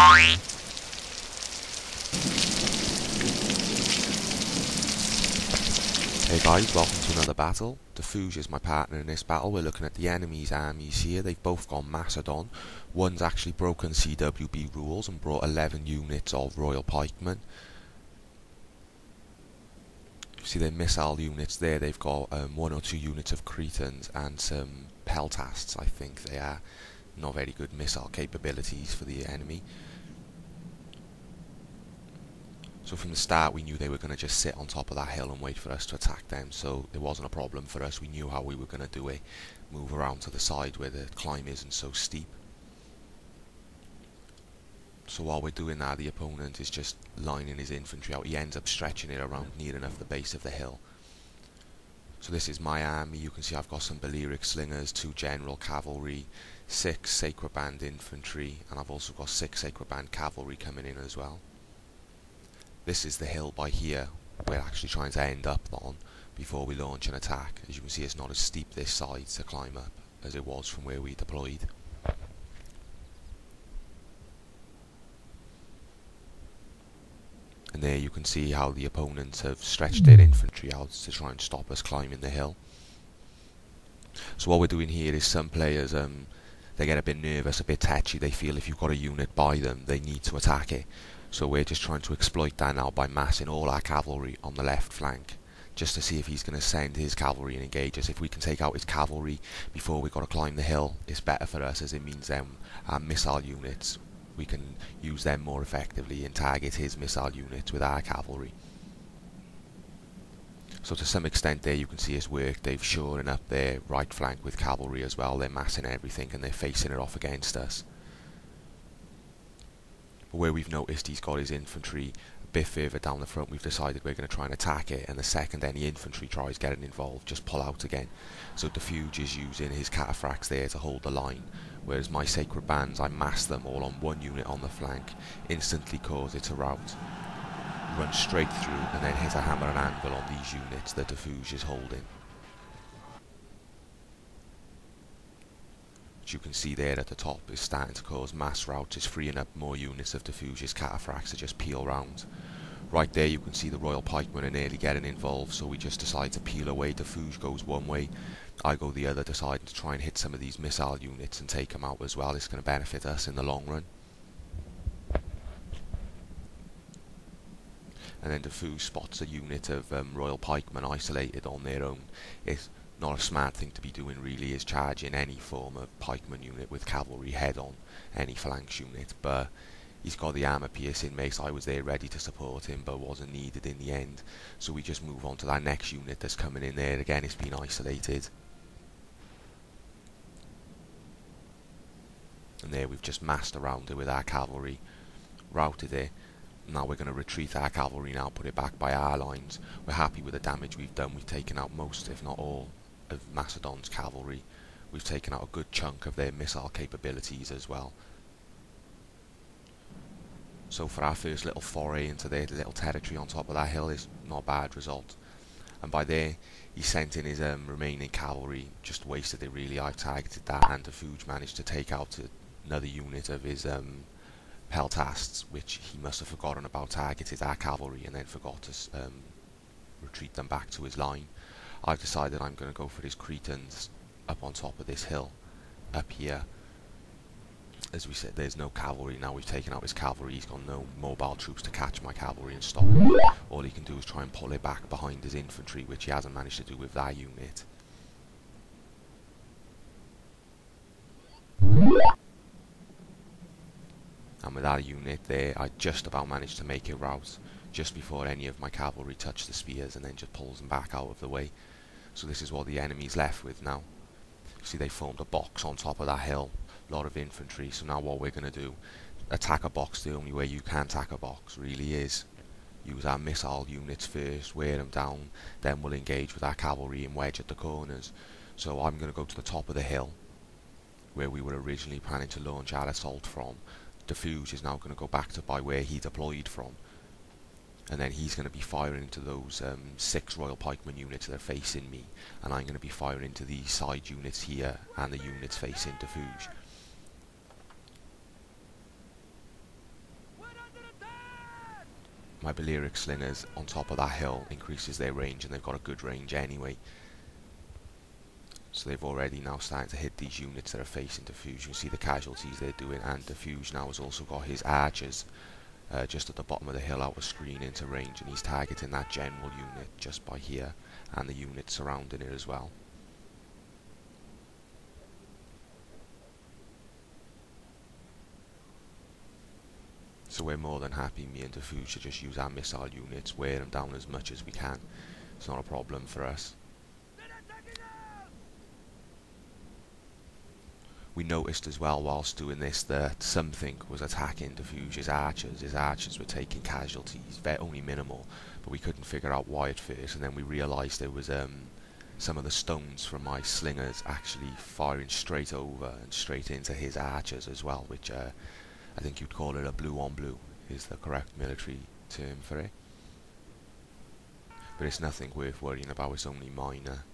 Hey guys, welcome to another battle. Dafuge is my partner in this battle. We're looking at the enemy's armies here. They've both gone Macedon. One's actually broken CWB rules and brought 11 units of Royal Pikemen. You see their missile units there. They've got 1 or 2 units of Cretans and some peltasts, I think they are. Not very good missile capabilities for the enemy. So from the start we knew they were going to just sit on top of that hill and wait for us to attack them, so it wasn't a problem for us. We knew how we were going to do it. Move around to the side where the climb isn't so steep. So while we're doing that, the opponent is just lining his infantry out. He ends up stretching it around near enough the base of the hill. So this is my army. You can see I've got some Balearic slingers, 2 general cavalry, 6 sacred band infantry, and I've also got 6 sacred band cavalry coming in as well. This is the hill by here we're actually trying to end up on before we launch an attack. As you can see, it's not as steep this side to climb up as it was from where we deployed. And there you can see how the opponents have stretched their infantry out to try and stop us climbing the hill. So what we're doing here is some players, they get a bit nervous, a bit tetchy. They feel if you've got a unit by them, they need to attack it. So we're just trying to exploit that now by massing all our cavalry on the left flank, just to see if he's going to send his cavalry and engage us. If we can take out his cavalry before we've got to climb the hill, it's better for us, as it means our missile units, we can use them more effectively and target his missile units with our cavalry. So to some extent there you can see it's worked. They've shoring up their right flank with cavalry as well. They're massing everything and they're facing it off against us. Where we've noticed he's got his infantry a bit further down the front, we've decided we're going to try and attack it, and the second any infantry tries getting involved, just pull out again. So Dafuge is using his cataphracts there to hold the line, whereas my sacred bands, I mass them all on one unit on the flank, instantly cause it to rout, run straight through, and then hit a hammer and anvil on these units that Dafuge is holding. You can see there at the top is starting to cause mass rout, is freeing up more units of Dafuge's cataphracts to just peel round. Right there you can see the Royal Pikemen are nearly getting involved, so we just decide to peel away. Dafuge goes one way, I go the other, deciding to try and hit some of these missile units and take them out as well. It's going to benefit us in the long run. And then Dafuge spots a unit of Royal Pikemen isolated on their own. It's not a smart thing to be doing really, is charging any form of pikeman unit with cavalry head on any flanks unit, but he's got the armour piercing mace. I was there ready to support him but wasn't needed in the end, so we just move on to that next unit that's coming in there. Again, it's been isolated, and there we've just massed around it with our cavalry, routed it. Now we're going to retreat our cavalry now, put it back by our lines. We're happy with the damage we've done. We've taken out most, if not all, of Macedon's cavalry. We've taken out a good chunk of their missile capabilities as well. So for our first little foray into their little territory on top of that hill, is not a bad result. And by there, he sent in his remaining cavalry, just wasted it really. I targeted that, and Dafuge managed to take out another unit of his peltasts, which he must have forgotten about, targeted our cavalry and then forgot to retreat them back to his line. I've decided I'm going to go for his Cretans up on top of this hill, up here. As we said, there's no cavalry now. We've taken out his cavalry. He's got no mobile troops to catch my cavalry and stop him. All he can do is try and pull it back behind his infantry, which he hasn't managed to do with that unit. And with that unit there, I just about managed to make it rout just before any of my cavalry touch the spears, and then just pulls them back out of the way. So this is what the enemy's left with now. See, they formed a box on top of that hill, a lot of infantry. So now what we're going to do, attack a box. The only way you can attack a box really is use our missile units first, wear them down, then we'll engage with our cavalry and wedge at the corners. So I'm going to go to the top of the hill where we were originally planning to launch our assault from. Dafuge is now going to go back to by where he deployed from, and then he's going to be firing into those 6 Royal Pikeman units that are facing me, and I'm going to be firing into these side units here and the units facing Dafuge. my Balearic slingers on top of that hill increases their range, and they've got a good range anyway. So they've already now started to hit these units that are facing Dafuge. You can see the casualties they're doing, and Dafuge now has also got his archers just at the bottom of the hill out of screen into range, and he's targeting that general unit just by here, and the unit surrounding it as well. So we're more than happy, me and Dafuge, to just use our missile units, wear them down as much as we can. It's not a problem for us. We noticed as well whilst doing this that something was attacking Dafuge's archers. His archers were taking casualties, only minimal, but we couldn't figure out why at first, and then we realised there was some of the stones from my slingers actually firing straight over and straight into his archers as well, which I think you'd call it a blue on blue, is the correct military term for it. But it's nothing worth worrying about, it's only minor,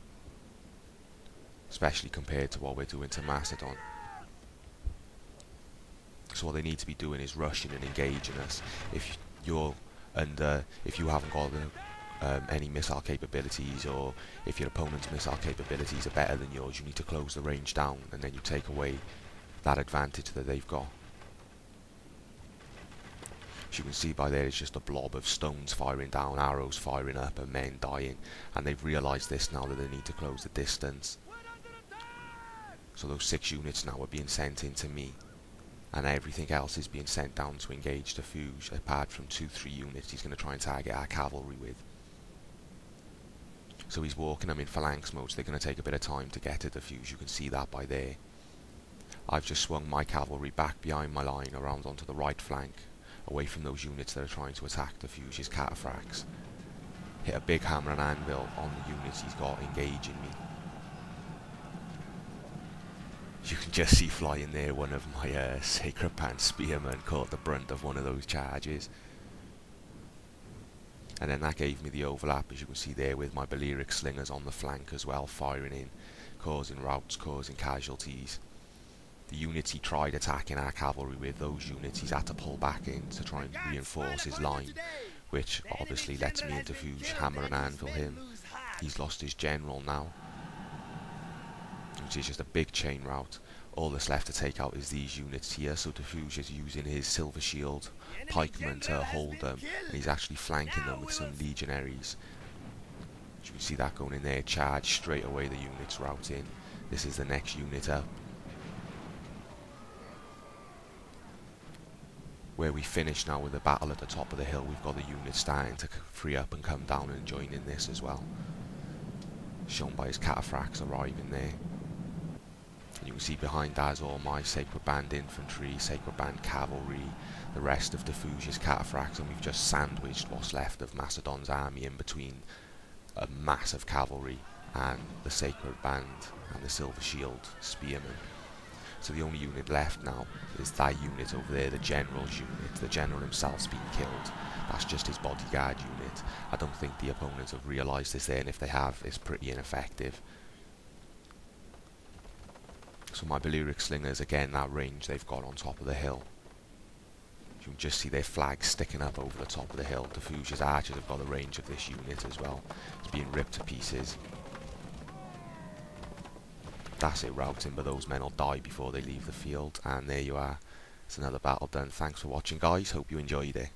especially compared to what we're doing to Macedon. So what they need to be doing is rushing and engaging us. If you haven't got any missile capabilities, or if your opponent's missile capabilities are better than yours, you need to close the range down, and then you take away that advantage that they've got. As you can see by there, it's just a blob of stones firing down, arrows firing up, and men dying, and they've realised this now, that they need to close the distance. So those 6 units now are being sent into me, and everything else is being sent down to engage Dafuge, apart from 2-3 units he's going to try and target our cavalry with. So he's walking them in phalanx mode, so they're going to take a bit of time to get to Dafuge. You can see that by there. I've just swung my cavalry back behind my line around onto the right flank, away from those units that are trying to attack Dafuge's cataphracts. Hit a big hammer and anvil on the units he's got engaging me. You can just see flying there, one of my Sacred Band spearmen caught the brunt of one of those charges. And then that gave me the overlap, as you can see there, with my Balearic slingers on the flank as well, firing in, causing routes, causing casualties. The units he tried attacking our cavalry with, those units he's had to pull back in to try and reinforce his line, which obviously lets me and Dafuge hammer and anvil him. He's lost his general now, which is just a big chain route. All that's left to take out is these units here, so Dafuge is using his silver shield pikemen to hold them, and he's actually flanking them with some legionaries. You can see that going in there, charge straight away the units routing. This is the next unit up. Where we finish now with the battle at the top of the hill, we've got the units starting to free up and come down and join in this as well, shown by his cataphracts arriving there. And you can see behind that is all my Sacred Band infantry, Sacred Band cavalry, the rest of Dafuge's cataphracts, and we've just sandwiched what's left of Macedon's army in between a massive cavalry and the Sacred Band and the Silver Shield spearmen. So the only unit left now is that unit over there, the general's unit. The general himself's been killed. That's just his bodyguard unit. I don't think the opponents have realised this there, and if they have, it's pretty ineffective. So my Balearic slingers, again, that range they've got on top of the hill. You can just see their flags sticking up over the top of the hill. Dafuge's archers have got the range of this unit as well. It's being ripped to pieces. That's it routing, but those men will die before they leave the field. And there you are. It's another battle done. Thanks for watching, guys. Hope you enjoyed it.